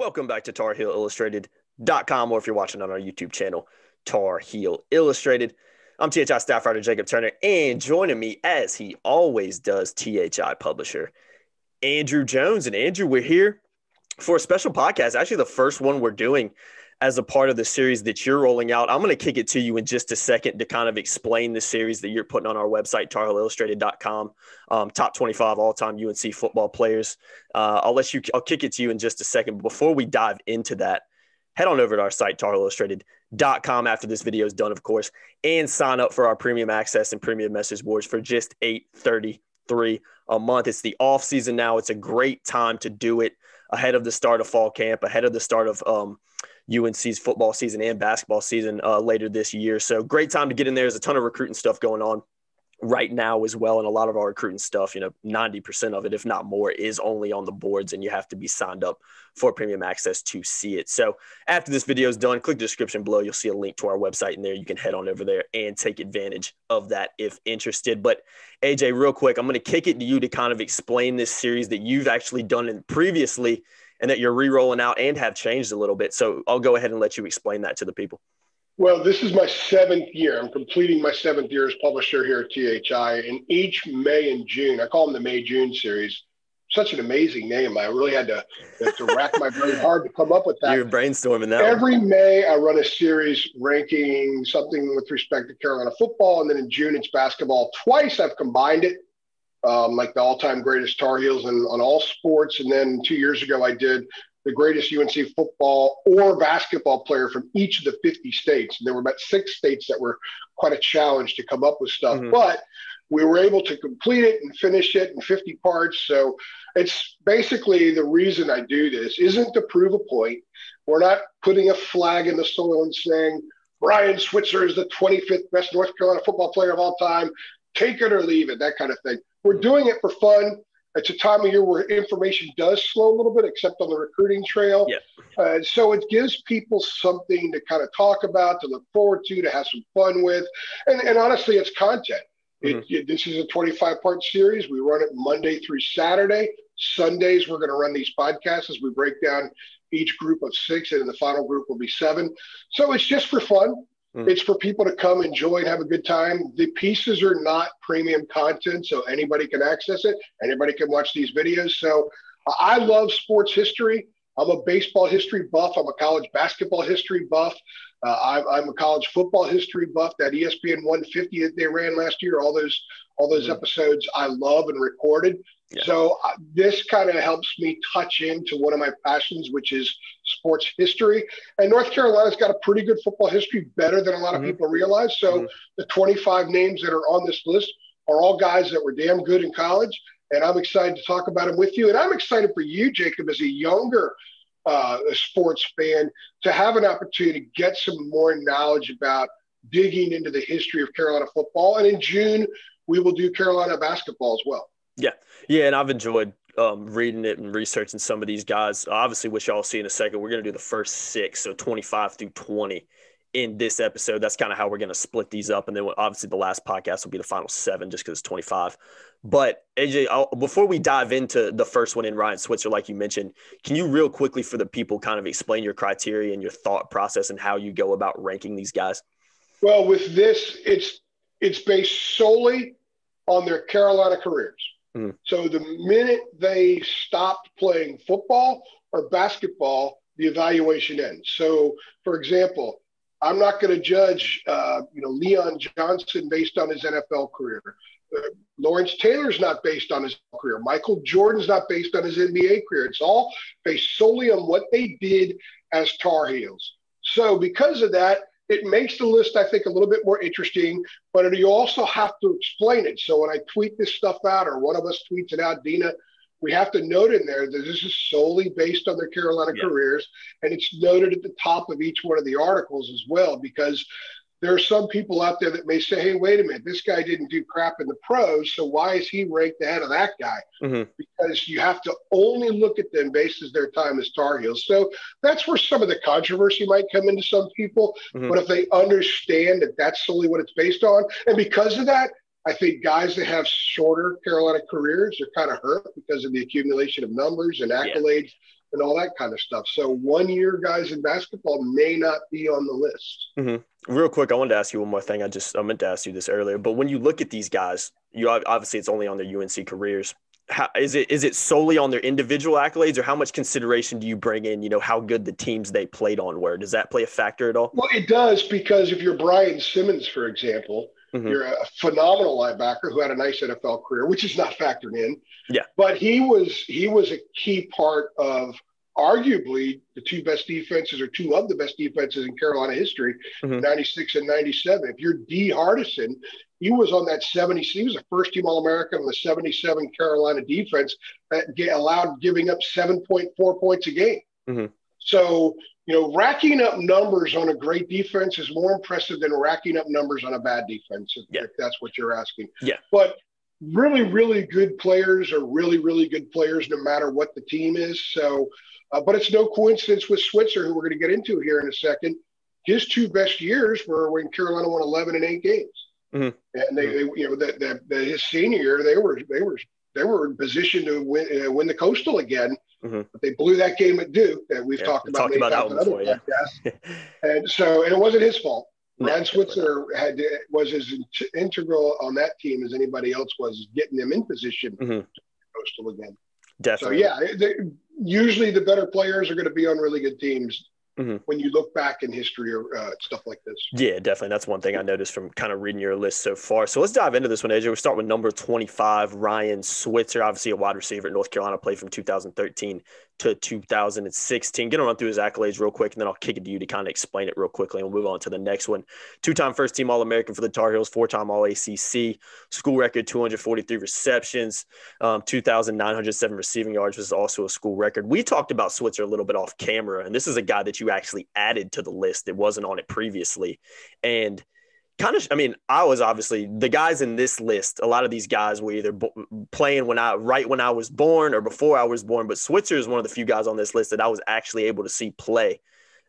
Welcome back to TarHeelIllustrated.com, or if you're watching on our YouTube channel, Tar Heel Illustrated. I'm THI staff writer Jacob Turner, and joining me, as he always does, THI publisher Andrew Jones. And Andrew, we're here for a special podcast, actually the first one we're doing as a part of the series that you're rolling out. I'm going to kick it to you in just a second to kind of explain the series that you're putting on our website, TarHeelIllustrated.com, top 25 all-time UNC football players. I'll kick it to you in just a second. But before we dive into that, head on over to our site, TarHeelIllustrated.com, after this video is done, of course, and sign up for our premium access and premium message boards for just $8.33 a month. It's the off season now. It's a great time to do it ahead of the start of fall camp, ahead of the start of UNC's football season and basketball season later this year. So great time to get in there. There's a ton of recruiting stuff going on right now as well. And a lot of our recruiting stuff, 90% of it, if not more, is only on the boards, and you have to be signed up for premium access to see it. So after this video is done, click the description below. You'll see a link to our website in there. You can head on over there and take advantage of that if interested. But AJ, real quick, I'm going to kick it to you to kind of explain this series that you've actually done previously and that you're re-rolling out and have changed a little bit. So I'll go ahead and let you explain that to the people. Well, this is my 7th year. I'm completing my 7th year as publisher here at THI. And each May and June, I call them the May-June series. Such an amazing name. I really had to rack my brain hard to come up with that. You're brainstorming that. Every May, I run a series ranking something with respect to Carolina football. And then in June, it's basketball. Twice I've combined it, like the all-time greatest Tar Heels on all sports. And then 2 years ago, I did the greatest UNC football or basketball player from each of the 50 states. And there were about 6 states that were quite a challenge to come up with stuff. Mm-hmm. But we were able to complete it and finish it in 50 parts. So it's basically the reason I do this isn't to prove a point. We're not putting a flag in the soil and saying, Ryan Switzer is the 25th best North Carolina football player of all time. Take it or leave it, that kind of thing. We're doing it for fun. It's a time of year where information does slow a little bit, except on the recruiting trail. Yeah. So it gives people something to kind of talk about, to look forward to have some fun with. And honestly, it's content. Mm-hmm. This is a 25-part series. We run it Monday through Saturday. Sundays, we're going to run these podcasts as we break down each group of 6, and the final group will be 7. So it's just for fun. It's for people to come enjoy and have a good time. The pieces are not premium content, so anybody can access it. Anybody can watch these videos. So I love sports history. I'm a baseball history buff. I'm a college basketball history buff. I'm a college football history buff. That ESPN 150 that they ran last year, all those episodes I love and recorded. Yeah. So this kind of helps me touch into one of my passions, which is sports history. And North Carolina's got a pretty good football history, better than a lot of people realize. So the 25 names that are on this list are all guys that were damn good in college. And I'm excited to talk about them with you. And I'm excited for you, Jacob, as a younger sports fan, to have an opportunity to get some more knowledge about digging into the history of Carolina football. And in June, we will do Carolina basketball as well. Yeah, and I've enjoyed reading it and researching some of these guys. Obviously, which y'all see in a second, we're going to do the first 6, so 25 through 20 in this episode. That's kind of how we're going to split these up. And then obviously the last podcast will be the final 7 just because it's 25. But AJ, before we dive into the first one in Ryan Switzer, like you mentioned, can you real quickly for the people kind of explain your criteria and your thought process and how you go about ranking these guys? Well, with this, it's based solely on their Carolina careers. So the minute they stopped playing football or basketball, the evaluation ends. So, for example, I'm not going to judge, Leon Johnson based on his NFL career. Lawrence Taylor's not based on his career. Michael Jordan's not based on his NBA career. It's all based solely on what they did as Tar Heels. So because of that, it makes the list, I think, a little bit more interesting, but you also have to explain it. So when I tweet this stuff out, or one of us tweets it out, Dina, we have to note in there that this is solely based on their Carolina careers, and it's noted at the top of each one of the articles as well, because there are some people out there that may say, hey, wait a minute, this guy didn't do crap in the pros, so why is he ranked ahead of that guy? Because you have to only look at them based as their time as Tar Heels. So that's where some of the controversy might come into some people. But if they understand that that's solely what it's based on, and because of that, I think guys that have shorter Carolina careers are kind of hurt because of the accumulation of numbers and accolades and all that kind of stuff. So 1 year guys in basketball may not be on the list. Mm-hmm. Real quick, I wanted to ask you one more thing. I meant to ask you this earlier, but when you look at these guys, you obviously it's only on their UNC careers. How, is it solely on their individual accolades, or how much consideration do you bring in, how good the teams they played on were? Does that play a factor at all? Well, it does, because if you're Brian Simmons, for example, Mm-hmm. you're a phenomenal linebacker who had a nice NFL career, which is not factored in. Yeah. But he was a key part of arguably the two best defenses, or two of the best defenses in Carolina history, Mm-hmm. 96 and 97. If you're D. Hardison, he was on that 70. He was a first-team All-American on the 77 Carolina defense that allowed giving up 7.4 points a game. Mm-hmm. So, racking up numbers on a great defense is more impressive than racking up numbers on a bad defense, if that's what you're asking. Yeah. But really, really good players are really, really good players no matter what the team is. So, but it's no coincidence with Switzer, who we're going to get into here in a second. His two best years were when Carolina won 11 and 8 games. Mm-hmm. And they his senior year, they were in position to win the Coastal again. Mm-hmm. But they blew that game at Duke that we've talked about that one before, yeah. And it wasn't his fault. Ryan Switzer was as integral on that team as anybody else was, getting them in position to Coastal again. Definitely. So usually the better players are going to be on really good teams. Mm-hmm. When you look back in history or stuff like this. Yeah, definitely. That's one thing I noticed from kind of reading your list so far. So let's dive into this one, AJ. We'll start with number 25, Ryan Switzer, obviously a wide receiver at North Carolina, played from 2013 to 2016. Going to run through his accolades real quick, and then I'll kick it to you to kind of explain it real quickly, and we'll move on to the next one. 2-time first-team All-American for the Tar Heels, 4-time All-ACC, school record 243 receptions, 2,907 receiving yards, which is also a school record. We talked about Switzer a little bit off camera, and this is a guy that you actually added to the list that wasn't on it previously. And I was obviously the guys in this list. A lot of these guys were either playing when I was born or before I was born. But Switzer is one of the few guys on this list that I was actually able to see play.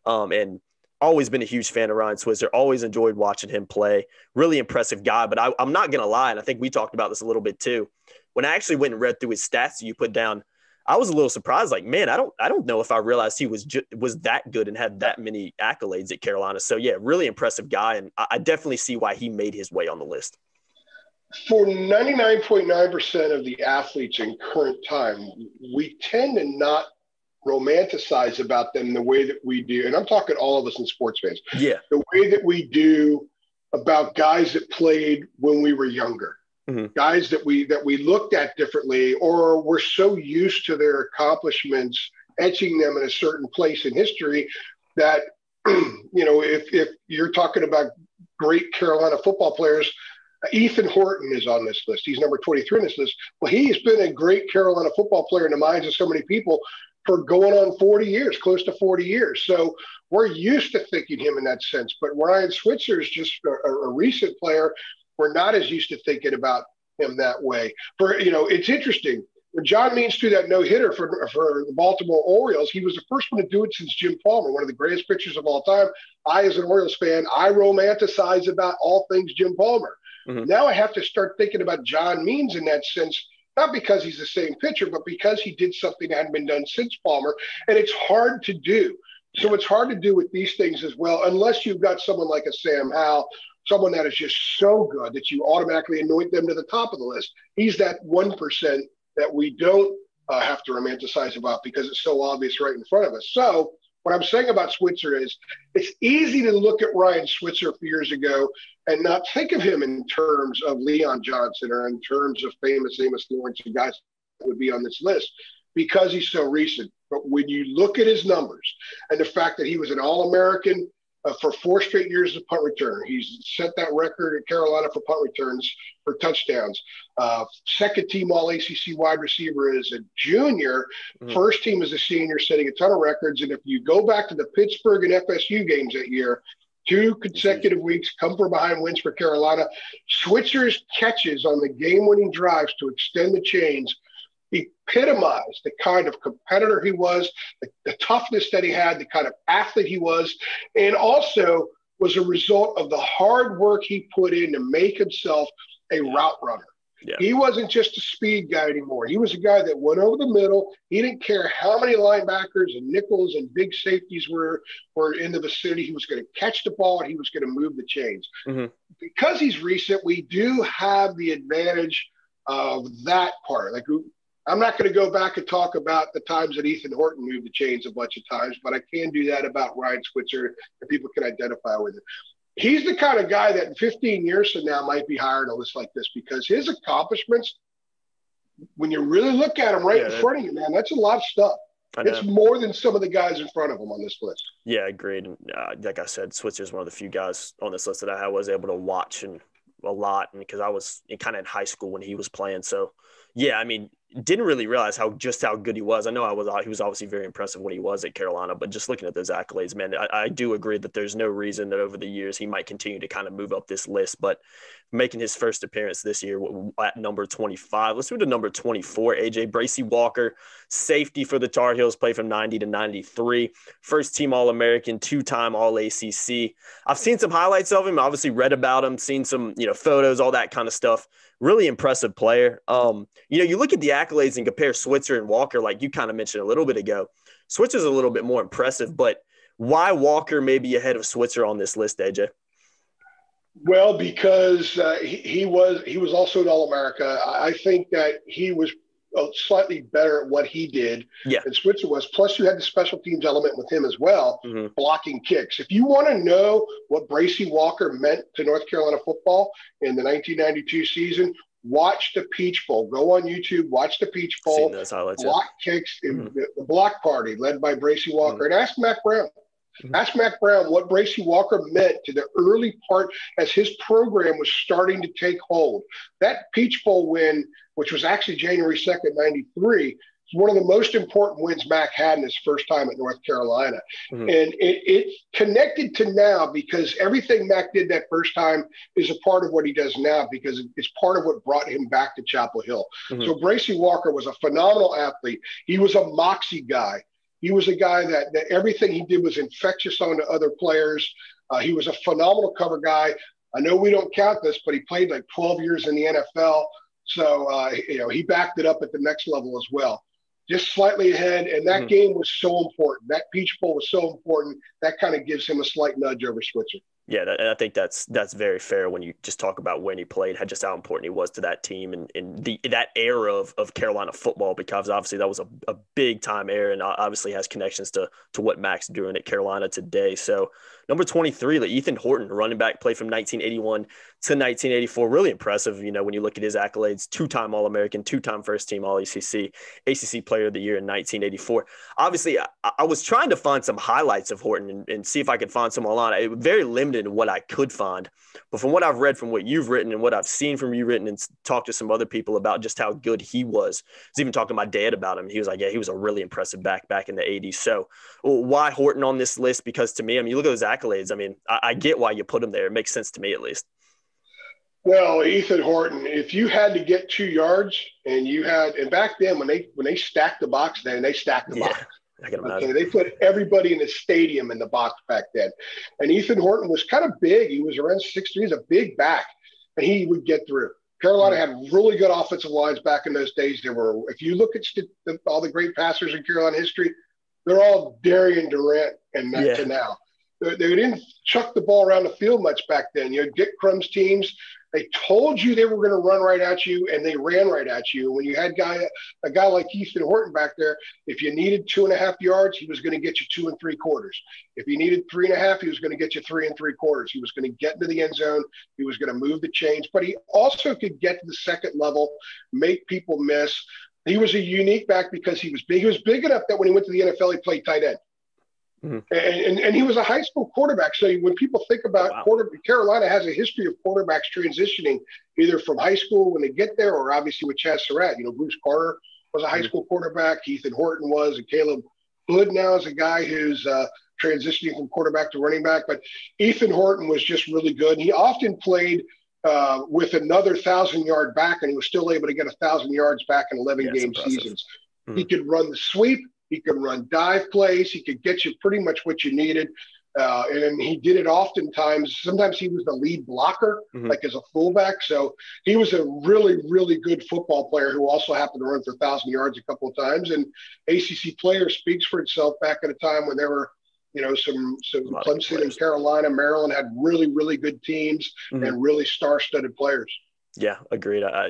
And always been a huge fan of Ryan Switzer. Always enjoyed watching him play. Really impressive guy. But I'm not going to lie, and I think we talked about this a little bit too. When I actually went and read through his stats that you put down, I was a little surprised. Like, man, I don't know if I realized he was that good and had that many accolades at Carolina. So yeah, really impressive guy, and I definitely see why he made his way on the list. For 99.9% of the athletes in current time, we tend to not romanticize about them the way that we do, and I'm talking all of us in sports fans. Yeah, the way that we do about guys that played when we were younger. Mm-hmm. Guys that we looked at differently, or we're so used to their accomplishments, etching them in a certain place in history that, if you're talking about great Carolina football players, Ethan Horton is on this list. He's number 23 on this list. Well, he's been a great Carolina football player in the minds of so many people for going on 40 years, close to 40 years. So we're used to thinking him in that sense. But Ryan Switzer is just a recent player. We're not as used to thinking about him that way. It's interesting. When John Means threw that no-hitter for the Baltimore Orioles, he was the first one to do it since Jim Palmer, one of the greatest pitchers of all time. I, as an Orioles fan, I romanticize about all things Jim Palmer. Mm-hmm. Now I have to start thinking about John Means in that sense, not because he's the same pitcher, but because he did something that hadn't been done since Palmer, and it's hard to do. So it's hard to do with these things as well, unless you've got someone like a Sam Howell, someone that is just so good that you automatically anoint them to the top of the list. He's that 1% that we don't have to romanticize about because it's so obvious right in front of us. So what I'm saying about Switzer is it's easy to look at Ryan Switzer a few years ago and not think of him in terms of Leon Johnson or in terms of famous Amos Lawrence and guys that would be on this list because he's so recent. But when you look at his numbers and the fact that he was an All-American for 4 straight years as a punt returner. He's set that record at Carolina for punt returns for touchdowns. Second team All-ACC wide receiver as a junior. Mm-hmm. First team as a senior, setting a ton of records. And if you go back to the Pittsburgh and FSU games that year, 2 consecutive weeks, come from behind wins for Carolina. Switzer's catches on the game-winning drives to extend the chains epitomized the kind of competitor he was, the toughness that he had, the kind of athlete he was, and also was a result of the hard work he put in to make himself a route runner. Yeah. He wasn't just a speed guy anymore. He was a guy that went over the middle. He didn't care how many linebackers and nickels and big safeties were in the vicinity. He was going to catch the ball and he was going to move the chains. Mm-hmm. Because he's recent, we do have the advantage of that part. Like, I'm not going to go back and talk about the times that Ethan Horton moved the chains a bunch of times, but I can do that about Ryan Switzer, and people can identify with it. He's the kind of guy that 15 years from now might be higher on a list like this, because his accomplishments, when you really look at him in front of you, man, that's a lot of stuff. It's more than some of the guys in front of him on this list. Yeah, agreed. And like I said, Switzer is one of the few guys on this list that I was able to watch and a lot, and because I was kind of in high school when he was playing. So, yeah, I mean, didn't really realize how good he was. I know he was obviously very impressive when he was at Carolina, but just looking at those accolades, man, I do agree that there's no reason that over the years he might continue to kind of move up this list. But making his first appearance this year at number 25, let's move to number 24, AJ. Bracey Walker, safety for the Tar Heels, played from 90 to 93, first team All-American, two-time All-ACC. I've seen some highlights of him, obviously read about him, seen some photos, all that kind of stuff. Really impressive player. You look at the accolades and compare Switzer and Walker, like you kind of mentioned a little bit ago. Switzer's a little bit more impressive, but why Walker may be ahead of Switzer on this list, AJ? Well, because he was also an All-America. I think that he was slightly better at what he did than Switzer was. Plus, you had the special teams element with him as well, blocking kicks. If you want to know what Bracey Walker meant to North Carolina football in the 1992 season, watch the Peach Bowl. Go on YouTube, watch the Peach Bowl, block kicks, the block party led by Bracey Walker, and ask Mac Brown. Ask Mac Brown what Bracey Walker meant to the early part as his program was starting to take hold. That Peach Bowl win, which was actually January 2nd, 93, is one of the most important wins Mac had in his first time at North Carolina. And it connected to now because everything Mac did that first time is a part of what he does now, because it's part of what brought him back to Chapel Hill. So Bracey Walker was a phenomenal athlete. He was a moxie guy. He was a guy that everything he did was infectious onto other players. He was a phenomenal cover guy. I know we don't count this, but he played like 12 years in the NFL. So, he backed it up at the next level as well. Just slightly ahead, and that game was so important. That Peach Bowl was so important. That kind of gives him a slight nudge over Switzer. Yeah, I think that's very fair when you just talk about when he played, just how important he was to that team and that era of Carolina football, because obviously that was a big time era and obviously has connections to what Mac's doing at Carolina today. So number 23, Ethan Horton, running back, played from 1981 to 1984. Really impressive, when you look at his accolades, two-time All-American, two-time first-team All-ACC, ACC Player of the Year in 1984. Obviously, I was trying to find some highlights of Horton and see if I could find some online. Very limited in what I could find. But from what I've read, from what you've written and what I've seen from you written and talked to some other people about just how good he was, I was even talking to my dad about him. He was like, yeah, he was a really impressive back in the 80s. So why Horton on this list? Because to me, you look at those accolades, I get why you put him there. It makes sense to me, at least. Well, Ethan Horton, if you had to get 2 yards and back then when they stacked the box, they stacked the box. I can imagine. Okay, they put everybody in the stadium in the box back then. And Ethan Horton was kind of big. He was around 6'3". He's a big back, and he would get through. Carolina had really good offensive lines back in those days. If you look at all the great passers in Carolina history, they're all Darian Durant and to now. They didn't chuck the ball around the field much back then. Dick Crum's teams, they told you they were going to run right at you, and they ran right at you. When you had a guy like Ethan Horton back there, if you needed 2.5 yards, he was going to get you 2 3/4. If you needed 3.5, he was going to get you 3 3/4. He was going to get into the end zone. He was going to move the chains, but he also could get to the second level, make people miss. He was a unique back because he was big. He was big enough that when he went to the NFL, he played tight end. And he was a high school quarterback. So when people think about Carolina has a history of quarterbacks transitioning either from high school when they get there, or obviously with Chaz Surratt. Bruce Carter was a high school quarterback. Ethan Horton was, and Caleb Hood now is a guy who's transitioning from quarterback to running back. But Ethan Horton was just really good. And he often played with another 1,000-yard back, and he was still able to get 1,000 yards back in 11-game seasons. He could run the sweep. He could run dive plays. He could get you pretty much what you needed. And then he did it oftentimes. Sometimes he was the lead blocker, like as a fullback. So he was a really, really good football player who also happened to run for 1,000 yards a couple of times. And ACC player speaks for itself back at a time when there were, some Clemson and Carolina, Maryland had really, really good teams and really star-studded players. Yeah, agreed. I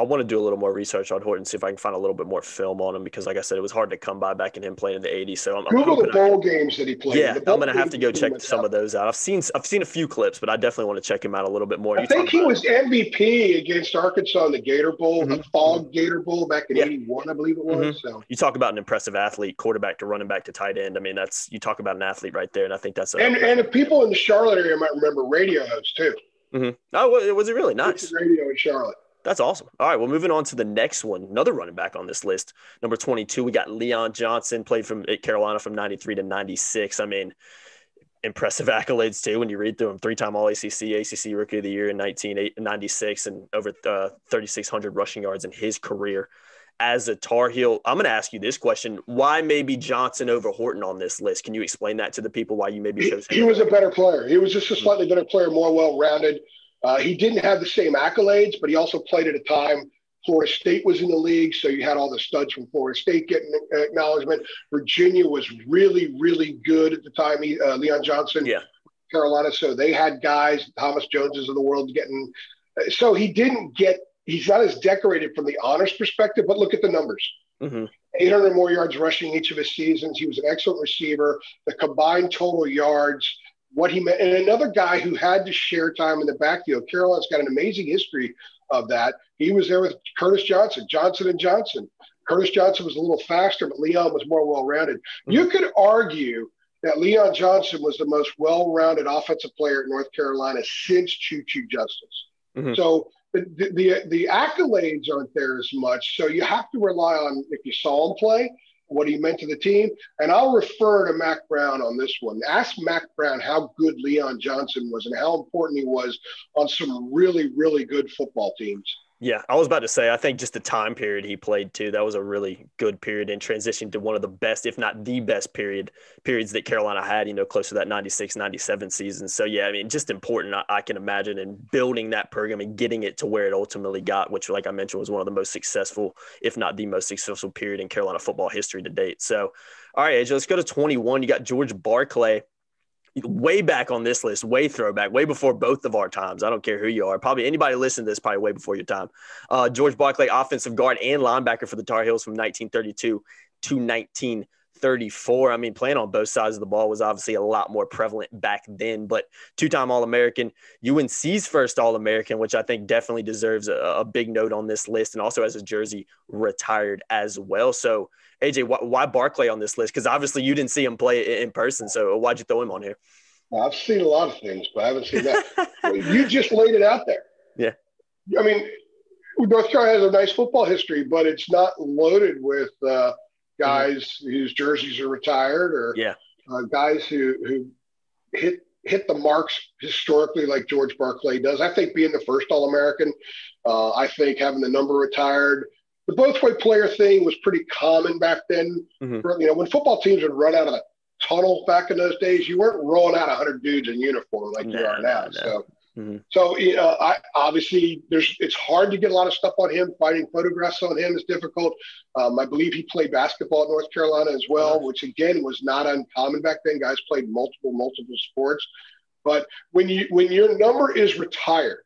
want to do a little more research on Horton, see if I can find a little bit more film on him because, like I said, it was hard to come by back in him playing in the '80s. So I'm Google the bowl games that he played. Yeah, I'm going to have to go check some of those out. I've seen a few clips, but I definitely want to check him out a little bit more. I think he was MVP against Arkansas in the Gator Bowl, the Fog Gator Bowl back in '81, I believe it was. So you talk about an impressive athlete, quarterback to running back to tight end. I mean, you talk about an athlete right there, and I think that's and the people in the Charlotte area might remember radio host too. Oh, was it really nice? Radio in Charlotte. That's awesome. All right, well, moving on to the next one, another running back on this list, number 22. We got Leon Johnson, played at Carolina from 93 to 96. I mean, impressive accolades, too, when you read through him. 3-time All-ACC, ACC Rookie of the Year in 1996, and over 3,600 rushing yards in his career as a Tar Heel. I'm going to ask you this question. Why maybe Johnson over Horton on this list? Can you explain that to the people, why you maybe chose him? He was a better player. He was just a slightly better player, more well-rounded. He didn't have the same accolades, but he also played at a time Florida State was in the league, so you had all the studs from Florida State getting acknowledgement. Virginia was really, really good at the time. Leon Johnson, Carolina, so they had guys, Thomas Joneses of the world getting – so he's not as decorated from the honors perspective, but look at the numbers. 800 more yards rushing each of his seasons. He was an excellent receiver. The combined total yards – what he meant, and another guy who had to share time in the backfield. Carolina's got an amazing history of that. He was there with Curtis Johnson, Johnson & Johnson. Curtis Johnson was a little faster, but Leon was more well-rounded. You could argue that Leon Johnson was the most well-rounded offensive player at North Carolina since Choo-Choo Justice. So the accolades aren't there as much. So you have to rely on, if you saw him play, what he meant to the team. And I'll refer to Mac Brown on this one. Ask Mac Brown how good Leon Johnson was and how important he was on some really, really good football teams. Yeah, I was about to say, I think just the time period he played too, that was a really good period in transition to one of the best, if not the best periods that Carolina had, close to that 96, 97 season. So yeah, I mean, just important, I can imagine, in building that program and getting it to where it ultimately got, which, like I mentioned, was one of the most successful, if not the most successful period in Carolina football history to date. So, all right, AJ, let's go to 21. You got George Barclay. Way back on this list, way throwback, way before both of our times. I don't care who you are. Probably anybody listening to this, probably way before your time. George Barclay, offensive guard and linebacker for the Tar Heels from 1932 to 1934. I mean, playing on both sides of the ball was obviously a lot more prevalent back then, but 2-time All-American, UNC's first All-American, which I think definitely deserves a big note on this list, and also has his jersey retired as well. So, AJ, why Barclay on this list? Because obviously you didn't see him play in person, so why'd you throw him on here? Well, I've seen a lot of things, but I haven't seen that. You just laid it out there. Yeah. I mean, North Carolina has a nice football history, but it's not loaded with guys whose jerseys are retired or guys who hit the marks historically like George Barclay does. I think being the first All-American, I think having the number retired, the both-way player thing was pretty common back then. When football teams would run out of the tunnel back in those days, you weren't rolling out 100 dudes in uniform like you are now. So I obviously it's hard to get a lot of stuff on him. Finding photographs on him is difficult. I believe he played basketball at North Carolina as well, which again was not uncommon back then. Guys played multiple sports. But when your number is retired,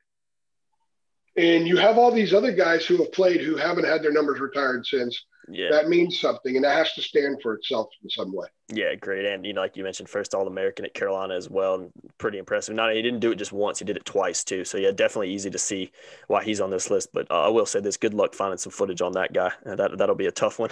and you have all these other guys who have played who haven't had their numbers retired since. That means something, and that has to stand for itself in some way. Yeah, great. And, like you mentioned, first All-American at Carolina as well, and pretty impressive. He didn't do it just once. He did it twice, too. So, yeah, definitely easy to see why he's on this list. But I will say this, good luck finding some footage on that guy. That'll be a tough one.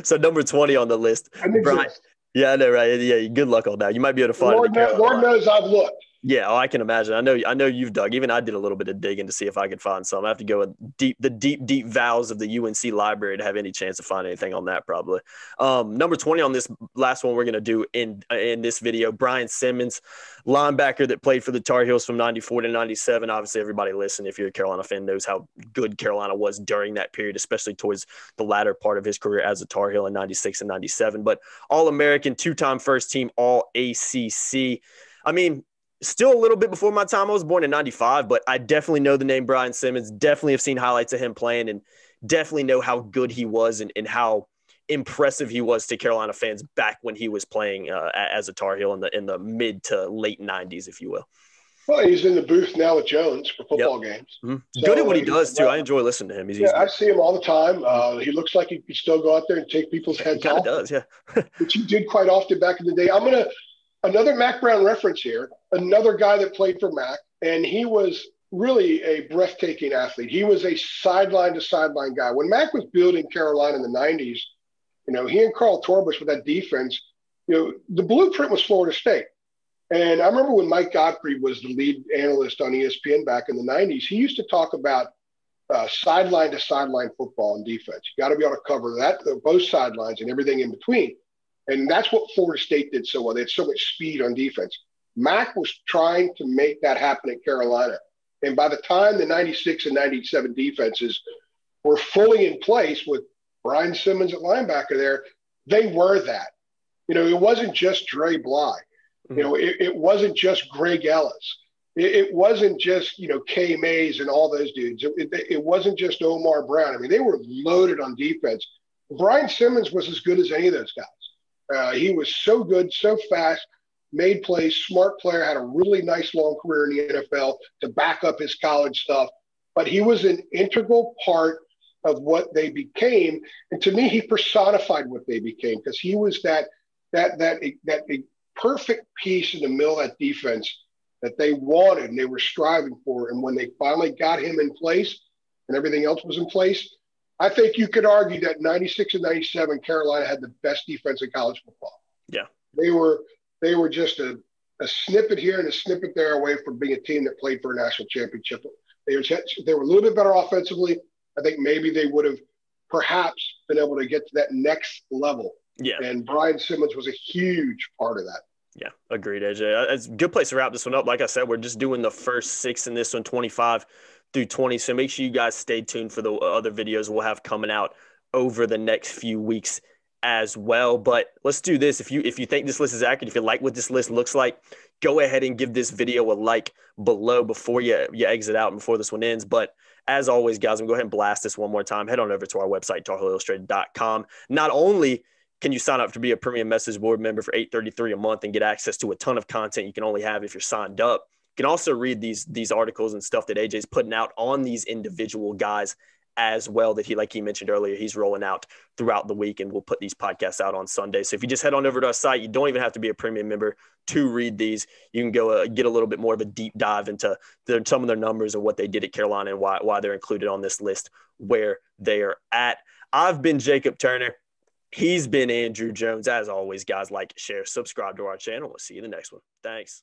So, number 20 on the list. Brian. Yeah, I know, right? Yeah, good luck on that. You might be able to find it. Lord knows I've looked. Yeah, I can imagine. I know you've dug. Even I did a little bit of digging to see if I could find some. I have to go with the deep vows of the UNC library to have any chance to find anything on that, probably. Number 20 on this last one we're going to do in this video, Brian Simmons, linebacker that played for the Tar Heels from 94 to 97. Obviously, everybody listening, if you're a Carolina fan, knows how good Carolina was during that period, especially towards the latter part of his career as a Tar Heel in 96 and 97. But All-American, two-time first-team All-ACC. I mean, still a little bit before my time. I was born in 95, but I definitely know the name Brian Simmons, definitely have seen highlights of him playing, and definitely know how good he was and how impressive he was to Carolina fans back when he was playing as a Tar Heel in the mid to late 90s, if you will. Well, he's in the booth now with Jones for football games. Mm-hmm. So, good at what he does, too. I enjoy listening to him. He's I see him all the time. He looks like he could still go out there and take people's heads off. He does, yeah. Which he did quite often back in the day. Another Mac Brown reference here, another guy that played for Mac, and he was really a breathtaking athlete. He was a sideline-to-sideline guy. When Mac was building Carolina in the 90s, he and Carl Torbush with that defense, the blueprint was Florida State. And I remember when Mike Godfrey was the lead analyst on ESPN back in the 90s, he used to talk about sideline-to-sideline football and defense. You got to be able to cover that, both sidelines and everything in between. And that's what Florida State did so well. They had so much speed on defense. Mac was trying to make that happen at Carolina. And by the time the 96 and 97 defenses were fully in place with Brian Simmons at linebacker there, they were that. It wasn't just Dre Bly. It wasn't just Greg Ellis. It wasn't just, Kay Mays and all those dudes. It wasn't just Omar Brown. I mean, they were loaded on defense. Brian Simmons was as good as any of those guys. He was so good, so fast, made plays, smart player, had a really nice long career in the NFL to back up his college stuff. But he was an integral part of what they became. And to me, he personified what they became because he was that perfect piece in the middle of that defense that they wanted and they were striving for. And when they finally got him in place and everything else was in place, I think you could argue that 96 and 97, Carolina had the best defense in college football. Yeah. They were just a snippet here and a snippet there away from being a team that played for a national championship. They were a little bit better offensively. I think maybe they would have perhaps been able to get to that next level. Yeah. And Brian Simmons was a huge part of that. Yeah, agreed, AJ. It's a good place to wrap this one up. Like I said, we're just doing the first 6 in this one, 25 through 20. So make sure you guys stay tuned for the other videos we'll have coming out over the next few weeks as well. But let's do this. If you think this list is accurate, if you like what this list looks like, go ahead and give this video a like below before you exit out and before this one ends. But as always, guys, I'm going to go ahead and blast this one more time. Head on over to our website, TarHeelIllustrated.com. Not only can you sign up to be a premium message board member for $8.33 a month and get access to a ton of content you can only have if you're signed up, you can also read these articles and stuff that AJ's putting out on these individual guys as well that like he mentioned earlier, he's rolling out throughout the week, and we'll put these podcasts out on Sunday. So if you just head on over to our site, you don't even have to be a premium member to read these. You can go get a little bit more of a deep dive into some of their numbers and what they did at Carolina and why they're included on this list where they are at. I've been Jacob Turner. He's been Andrew Jones. As always, guys, like, share, subscribe to our channel. We'll see you in the next one. Thanks.